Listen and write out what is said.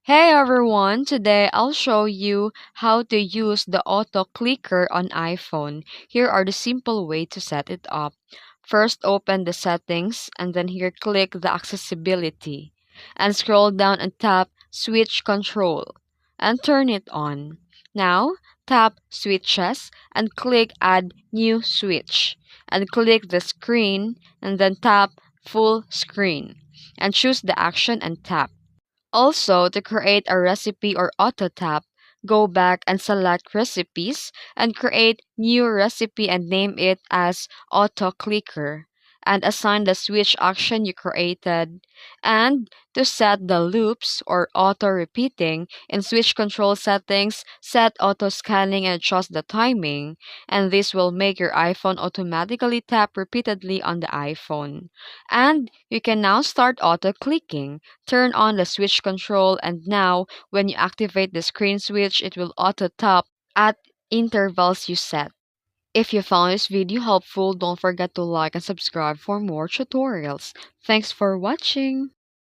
Hey everyone, today I'll show you how to use the auto clicker on iPhone. Here are the simple way to set it up. First, open the settings and then here click the accessibility and scroll down and tap switch control and turn it on. Now, tap switches and click add new switch and click the screen and then tap full screen and choose the action and tap. Also, to create a recipe or auto tap, go back and select recipes and create new recipe and name it as auto clicker and assign the switch action you created. And to set the loops or auto repeating in switch control settings, set auto scanning and adjust the timing. And this will make your iPhone automatically tap repeatedly on the iPhone. And you can now start auto clicking. Turn on the switch control and now when you activate the screen switch, it will auto tap at intervals you set. If you found this video helpful, don't forget to like and subscribe for more tutorials. Thanks for watching!